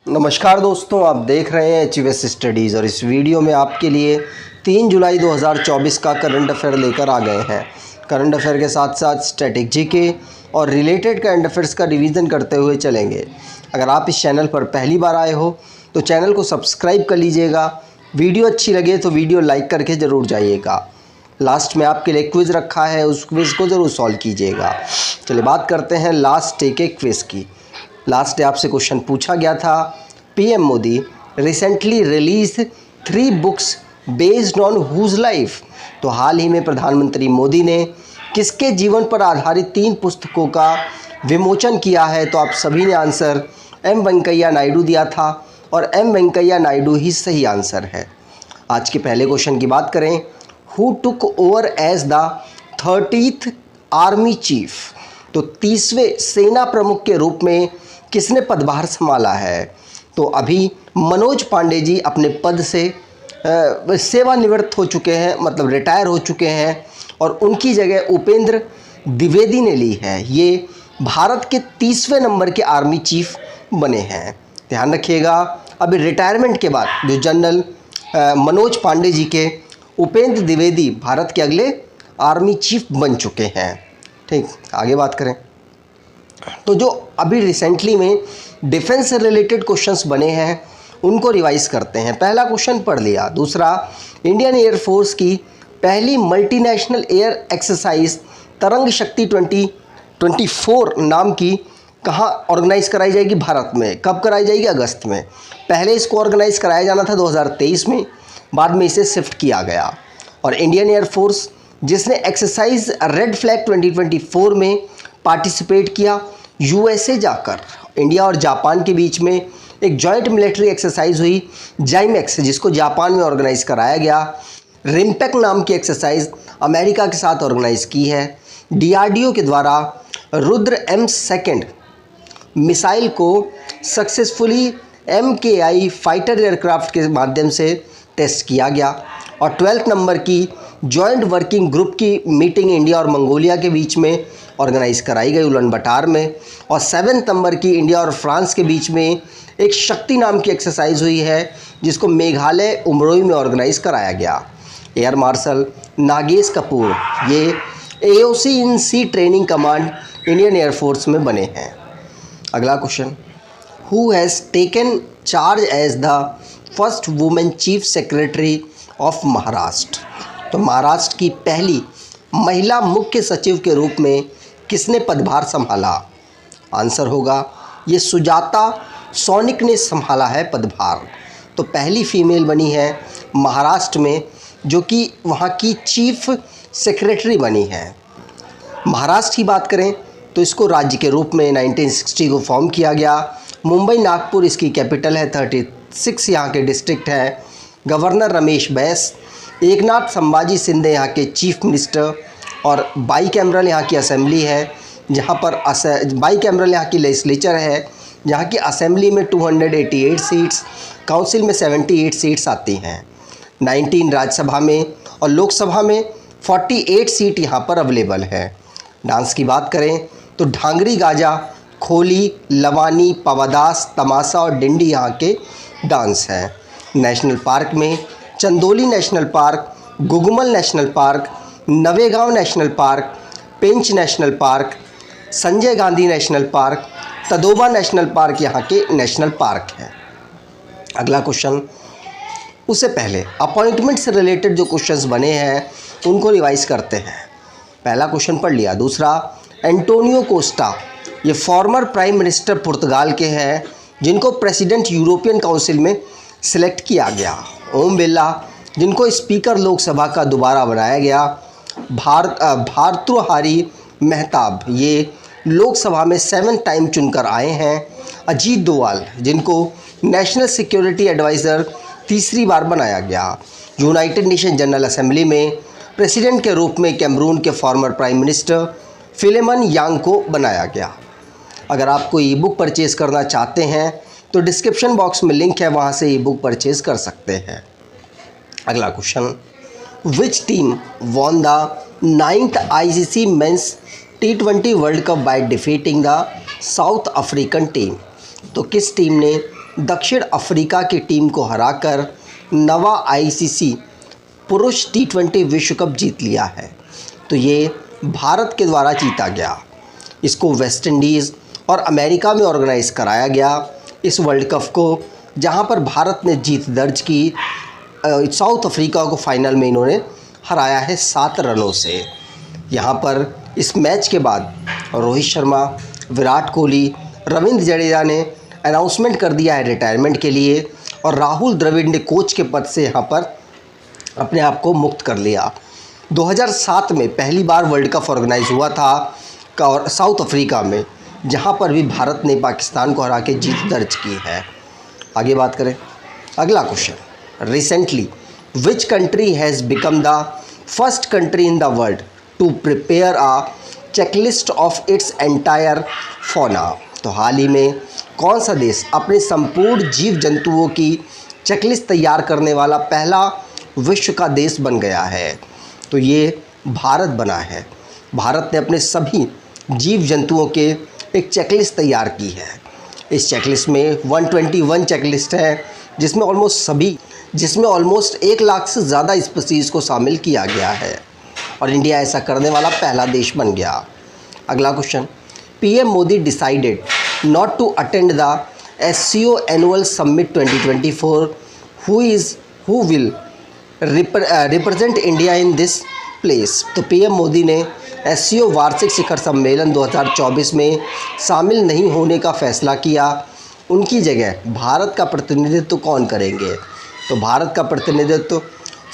नमस्कार दोस्तों, आप देख रहे हैं एचवीएस स्टडीज़ और इस वीडियो में आपके लिए 3 जुलाई 2024 का करंट अफेयर लेकर आ गए हैं। करंट अफेयर के साथ साथ स्ट्रेटेजी के और रिलेटेड करंट अफेयर्स का रिवीजन करते हुए चलेंगे। अगर आप इस चैनल पर पहली बार आए हो तो चैनल को सब्सक्राइब कर लीजिएगा। वीडियो अच्छी लगे तो वीडियो लाइक करके ज़रूर जाइएगा। लास्ट में आपके लिए क्विज़ रखा है, उस क्विज़ को ज़रूर सॉल्व कीजिएगा। चलिए बात करते हैं लास्ट डे के क्विज़ की। लास्ट डे आपसे क्वेश्चन पूछा गया था, PM Modi recently release 3 books based on whose life. तो हाल ही में प्रधानमंत्री मोदी ने किसके जीवन पर आधारित 3 पुस्तकों का विमोचन किया है। तो आप सभी ने आंसर एम वेंकैया नायडू दिया था और एम वेंकैया नायडू ही सही आंसर है। आज के पहले क्वेश्चन की बात करें, who took over as the 30th army chief. तो 30वें सेना प्रमुख के रूप में किसने पदभार संभाला है। तो अभी मनोज पांडे जी अपने पद से सेवानिवृत्त हो चुके हैं, मतलब रिटायर हो चुके हैं और उनकी जगह उपेंद्र द्विवेदी ने ली है। ये भारत के 30वें नंबर के आर्मी चीफ बने हैं। ध्यान रखिएगा, अभी रिटायरमेंट के बाद जो जनरल मनोज पांडे जी के उपेंद्र द्विवेदी भारत के अगले आर्मी चीफ बन चुके हैं। ठीक, आगे बात करें तो जो अभी रिसेंटली में डिफेंस से रिलेटेड क्वेश्चंस बने हैं उनको रिवाइज करते हैं। पहला क्वेश्चन पढ़ लिया। दूसरा, इंडियन एयरफोर्स की पहली मल्टीनेशनल एयर एक्सरसाइज तरंग शक्ति 2024 नाम की कहाँ ऑर्गेनाइज कराई जाएगी। भारत में कब कराई जाएगी? अगस्त में। पहले इसको ऑर्गेनाइज कराया जाना था 2023 में, बाद में इसे शिफ्ट किया गया। और इंडियन एयरफोर्स जिसने एक्सरसाइज रेड फ्लैग 2024 में पार्टिसिपेट किया, यूएसए जाकर इंडिया और जापान के बीच में एक जॉइंट मिलिट्री एक्सरसाइज हुई जाइमेक्स, जिसको जापान में ऑर्गेनाइज कराया गया। रिम्पेक नाम की एक्सरसाइज अमेरिका के साथ ऑर्गेनाइज की है। डीआरडीओ के द्वारा रुद्र M2 मिसाइल को सक्सेसफुली MKI फाइटर एयरक्राफ्ट के माध्यम से टेस्ट किया गया। और 12th नंबर की जॉइंट वर्किंग ग्रुप की मीटिंग इंडिया और मंगोलिया के बीच में ऑर्गेनाइज कराई गई उलन बटार में। और 7th नंबर की इंडिया और फ्रांस के बीच में एक शक्ति नाम की एक्सरसाइज हुई है, जिसको मेघालय उमरोई में ऑर्गेनाइज कराया गया। एयर मार्शल नागेश कपूर ये AOC in C training command Indian air force में बने हैं। अगला question, who has taken charge as the first women chief secretary of Maharashtra. तो महाराष्ट्र की पहली महिला मुख्य सचिव के रूप में किसने पदभार संभाला। आंसर होगा ये सुजाता सोनिक ने संभाला है पदभार। तो पहली फीमेल बनी है महाराष्ट्र में जो कि वहाँ की चीफ सेक्रेटरी बनी है। महाराष्ट्र की बात करें तो इसको राज्य के रूप में 1960 को फॉर्म किया गया। मुंबई नागपुर इसकी कैपिटल है। 36 यहाँ के डिस्ट्रिक्ट हैं। गवर्नर रमेश बैस, एकनाथ संभाजी शिंदे यहाँ के चीफ मिनिस्टर और बाईकैमरल यहाँ की असेंबली है, जहाँ पर बाईकैमरल यहाँ की लेजिस्लेचर है, जहाँ की असेंबली में 288 सीट्स, काउंसिल में 78 सीट्स आती हैं। 19 राज्यसभा में और लोकसभा में 48 सीट यहाँ पर अवेलेबल है। डांस की बात करें तो ढांगरी गाजा, खोली, लवानी, पवादास, तमाशा और डिंडी यहाँ के डांस हैं। नेशनल पार्क में Chandoli national park, Gugamal national park, Navegaon national park, Pench national park, Sanjay Gandhi national park, Tadoba national park यहाँ के नेशनल पार्क हैं। अगला क्वेश्चन, उससे पहले अपॉइंटमेंट से रिलेटेड जो क्वेश्चंस बने हैं उनको रिवाइज करते हैं। पहला क्वेश्चन पढ़ लिया। दूसरा, एंटोनियो कोस्टा ये फॉर्मर प्राइम मिनिस्टर पुर्तगाल के हैं, जिनको प्रेसिडेंट यूरोपियन काउंसिल में सिलेक्ट किया गया। ओम बिरला जिनको स्पीकर लोकसभा का दोबारा बनाया गया। भारतृहारी मेहताब ये लोकसभा में 7 टाइम चुनकर आए हैं। अजीत डोवाल जिनको नेशनल सिक्योरिटी एडवाइज़र तीसरी बार बनाया गया। यूनाइटेड नेशन जनरल असेंबली में प्रेसिडेंट के रूप में कैमरून के फॉर्मर प्राइम मिनिस्टर फिलेमन यांग को बनाया गया। अगर आपको ई बुक परचेज़ करना चाहते हैं तो डिस्क्रिप्शन बॉक्स में लिंक है, वहाँ से ई बुक परचेज़ कर सकते हैं। अगला question, which team won the 9th ICC men's T20 world cup by defeating the South African team. तो किस टीम ने दक्षिण अफ्रीका की टीम को हराकर नवा आईसीसी पुरुष T20 विश्व कप जीत लिया है। तो ये भारत के द्वारा जीता गया। इसको वेस्ट इंडीज़ और अमेरिका में ऑर्गेनाइज़ कराया गया इस वर्ल्ड कप को, जहां पर भारत ने जीत दर्ज की। साउथ अफ्रीका को फाइनल में इन्होंने हराया है 7 रनों से। यहां पर इस मैच के बाद रोहित शर्मा, विराट कोहली, रविंद्र जडेजा ने अनाउंसमेंट कर दिया है रिटायरमेंट के लिए, और राहुल द्रविड़ ने कोच के पद से यहां पर अपने आप को मुक्त कर लिया। 2007 में पहली बार वर्ल्ड कप ऑर्गेनाइज हुआ था और साउथ अफ्रीका में, जहां पर भी भारत ने पाकिस्तान को हरा के जीत दर्ज की है। आगे बात करें, अगला question, recently which country has become the first country in the world to prepare a checklist of its entire fauna. तो हाल ही में कौन सा देश अपने संपूर्ण जीव जंतुओं की चेकलिस्ट तैयार करने वाला पहला विश्व का देश बन गया है? तो ये भारत बना है। भारत ने अपने सभी जीव जंतुओं के एक चेकलिस्ट तैयार की है। इस चेकलिस्ट में 121 चेकलिस्ट है, जिसमें ऑलमोस्ट 1 लाख से ज़्यादा स्पीसीज़ को शामिल किया गया है, और इंडिया ऐसा करने वाला पहला देश बन गया। अगला question, PM Modi decided not to attend the SCO annual summit 2024, who will represent India in this place. तो पीएम मोदी ने SCO वार्षिक शिखर सम्मेलन 2024 में शामिल नहीं होने का फैसला किया। उनकी जगह भारत का प्रतिनिधित्व कौन करेंगे? तो भारत का प्रतिनिधित्व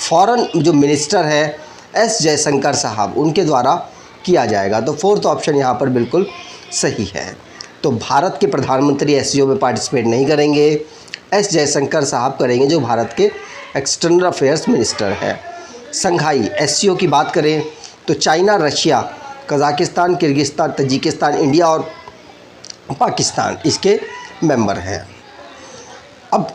फॉरेन जो मिनिस्टर है S जयशंकर साहब, उनके द्वारा किया जाएगा। तो 4th ऑप्शन यहाँ पर बिल्कुल सही है। तो भारत के प्रधानमंत्री SCO में पार्टिसिपेट नहीं करेंगे, S जयशंकर साहब करेंगे, जो भारत के एक्सटर्नल अफेयर्स मिनिस्टर हैं। संघाई SCO की बात करें तो China, Russia, Kazakhstan, Kyrgyzstan, Tajikistan, India और पाकिस्तान इसके मेंबर हैं। अब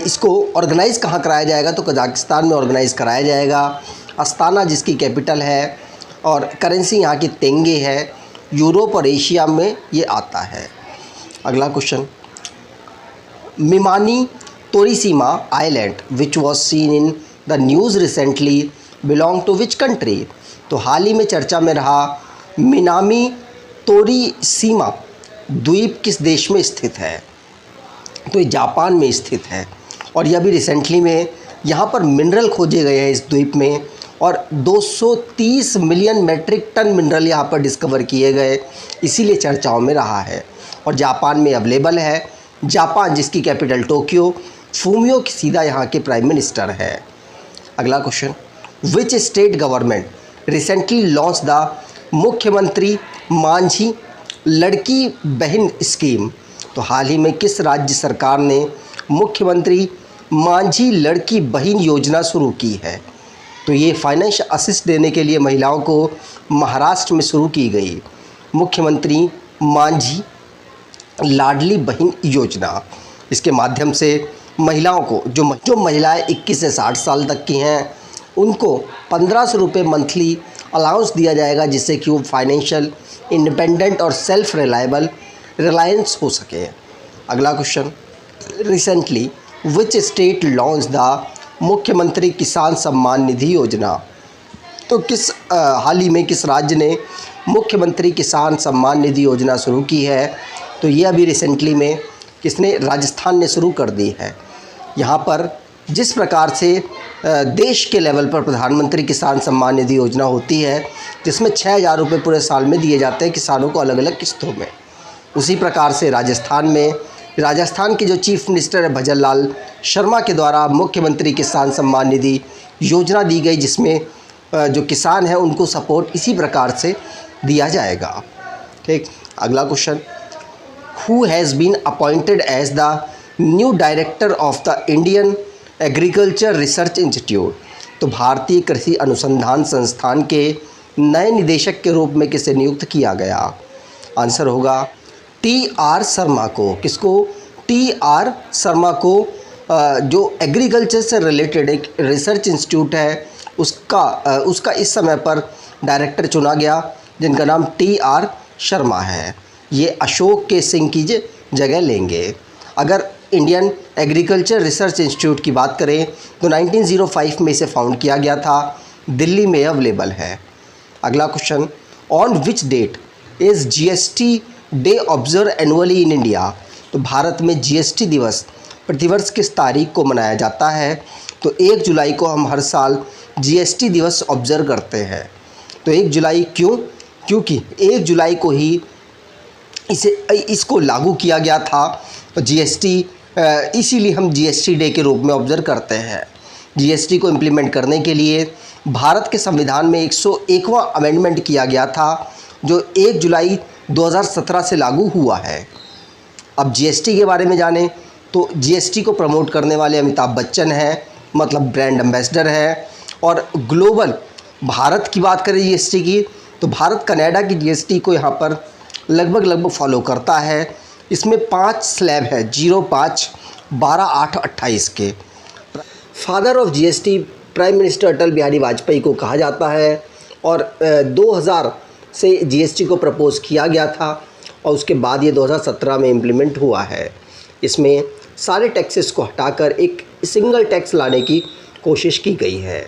इसको ऑर्गेनाइज़ कहाँ कराया जाएगा? तो कजाकिस्तान में ऑर्गेनाइज़ कराया जाएगा। अस्ताना जिसकी कैपिटल है, और करेंसी यहाँ की तेंगे है। यूरोप और एशिया में ये आता है। अगला question, Minami Torishima island which was seen in the news recently belong to which country. तो हाल ही में चर्चा में रहा मिनामी तोरिसीमा द्वीप किस देश में स्थित है? तो ये जापान में स्थित है, और यह भी रिसेंटली में यहाँ पर मिनरल खोजे गए हैं इस द्वीप में, और 230 मिलियन मैट्रिक टन मिनरल यहाँ पर डिस्कवर किए गए, इसीलिए चर्चाओं में रहा है, और जापान में अवेलेबल है। जापान जिसकी कैपिटल टोक्यो, फूमियो किशिदा यहाँ के प्राइम मिनिस्टर है। अगला question, which state government recently launch the मुख्यमंत्री मांझी लड़की बहन स्कीम। तो हाल ही में किस राज्य सरकार ने मुख्यमंत्री मांझी लड़की बहन योजना शुरू की है? तो ये फाइनेंशियल असिस्ट देने के लिए महिलाओं को महाराष्ट्र में शुरू की गई मुख्यमंत्री मांझी लाडली बहन योजना। इसके माध्यम से महिलाओं को जो महिलाएं 21 से 60 साल तक की हैं, उनको 1500 रुपये मंथली अलाउंस दिया जाएगा, जिससे कि वो फाइनेंशियल इंडिपेंडेंट और सेल्फ रिलायंस हो सके। अगला question, recently which state launch the मुख्यमंत्री किसान सम्मान निधि योजना। तो हाल ही में किस राज्य ने मुख्यमंत्री किसान सम्मान निधि योजना शुरू की है? तो ये अभी रिसेंटली में किसने? राजस्थान ने शुरू कर दी है। यहाँ पर जिस प्रकार से देश के लेवल पर प्रधानमंत्री किसान सम्मान निधि योजना होती है, जिसमें 6000 रुपये पूरे साल में दिए जाते हैं किसानों को अलग अलग किस्तों में, उसी प्रकार से राजस्थान के जो चीफ मिनिस्टर है भजन लाल शर्मा के द्वारा मुख्यमंत्री किसान सम्मान निधि योजना दी गई, जिसमें जो किसान हैं उनको सपोर्ट इसी प्रकार से दिया जाएगा। ठीक, अगला question, who has been appointed as the new director of the Indian agriculture research institute. तो भारतीय कृषि अनुसंधान संस्थान के नए निदेशक के रूप में किसे नियुक्त किया गया? आंसर होगा TR शर्मा को। किसको? TR शर्मा को, जो एग्रीकल्चर से रिलेटेड एक रिसर्च इंस्टीट्यूट है उसका इस समय पर डायरेक्टर चुना गया, जिनका नाम TR शर्मा है। ये अशोक के सिंह की जगह लेंगे। अगर इंडियन एग्रीकल्चर रिसर्च इंस्टीट्यूट की बात करें तो 1905 में इसे फाउंड किया गया था, दिल्ली में अवेलेबल है। अगला question, on which that is GST day observe annually in India. तो भारत में जीएसटी दिवस प्रतिवर्ष किस तारीख को मनाया जाता है। तो 1 जुलाई को हम हर साल जीएसटी दिवस ऑब्जर्व करते हैं। तो 1 जुलाई क्यों? क्योंकि 1 जुलाई को ही इसको लागू किया गया था जीएसटी, इसीलिए हम जीएसटी डे के रूप में ऑब्जर्व करते हैं। जीएसटी को इम्प्लीमेंट करने के लिए भारत के संविधान में 101वां अमेंडमेंट किया गया था, जो 1 जुलाई 2017 से लागू हुआ है। अब जीएसटी के बारे में जानें तो जीएसटी को प्रमोट करने वाले अमिताभ बच्चन हैं, मतलब ब्रांड एम्बेसडर है। और ग्लोबल भारत की बात करें जीएसटी की, तो भारत कनाडा की जीएसटी को यहाँ पर लगभग फॉलो करता है। इसमें 5 स्लैब है, 0, 5, 12, 8, 28 के। Father of GST prime minister Atal Bihari Vajpayee को कहा जाता है और 2000 से जीएसटी को प्रपोज़ किया गया था और उसके बाद ये 2017 में इम्प्लीमेंट हुआ है। इसमें सारे टैक्सेस को हटाकर एक सिंगल टैक्स लाने की कोशिश की गई है।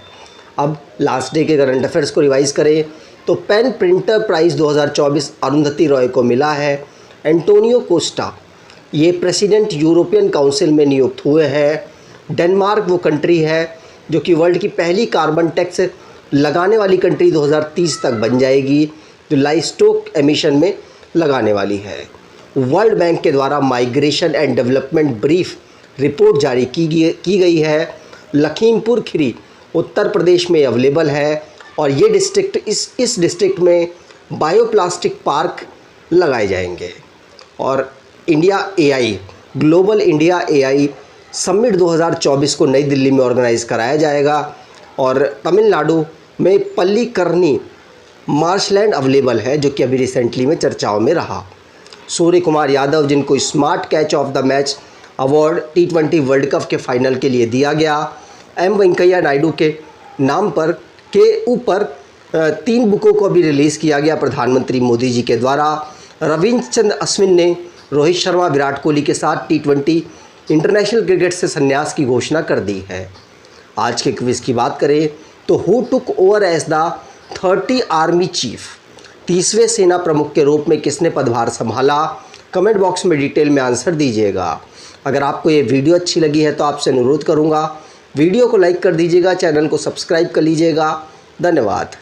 अब लास्ट डे के करंट अफेयर्स को रिवाइज़ करें तो pen printer prize 2024 Arundhati Roy को मिला है। एंटोनियो कोस्टा ये प्रेसिडेंट यूरोपियन काउंसिल में नियुक्त हुए हैं। डेनमार्क वो कंट्री है जो कि वर्ल्ड की पहली कार्बन टैक्स लगाने वाली कंट्री 2030 तक बन जाएगी, जो लाइवस्टॉक एमिशन में लगाने वाली है। वर्ल्ड बैंक के द्वारा migration and development brief report जारी की गई है। लखीमपुर खीरी उत्तर प्रदेश में अवेलेबल है और ये डिस्ट्रिक्ट इस डिस्ट्रिक्ट में बायोप्लास्टिक पार्क लगाए जाएंगे। और India AI global India AI summit 2024 को नई दिल्ली में ऑर्गेनाइज़ कराया जाएगा और तमिलनाडु में पल्लीकरनी मार्शलैंड अवेलेबल है, जो कि अभी रिसेंटली में चर्चाओं में रहा। सूर्य कुमार यादव, जिनको smart catch of the match award T20 world cup के फाइनल के लिए दिया गया। एम वेंकैया नायडू के नाम पर के ऊपर 3 बुकों को भी रिलीज़ किया गया प्रधानमंत्री मोदी जी के द्वारा। रविंद्र चंद्र अश्विन ने रोहित शर्मा, विराट कोहली के साथ T20 इंटरनेशनल क्रिकेट से संन्यास की घोषणा कर दी है। आज के क्विज़ की बात करें तो who took over as the 30 army chief, 30वें सेना प्रमुख के रूप में किसने पदभार संभाला। कमेंट बॉक्स में डिटेल में आंसर दीजिएगा। अगर आपको ये वीडियो अच्छी लगी है तो आपसे अनुरोध करूँगा वीडियो को लाइक कर दीजिएगा, चैनल को सब्सक्राइब कर लीजिएगा। धन्यवाद।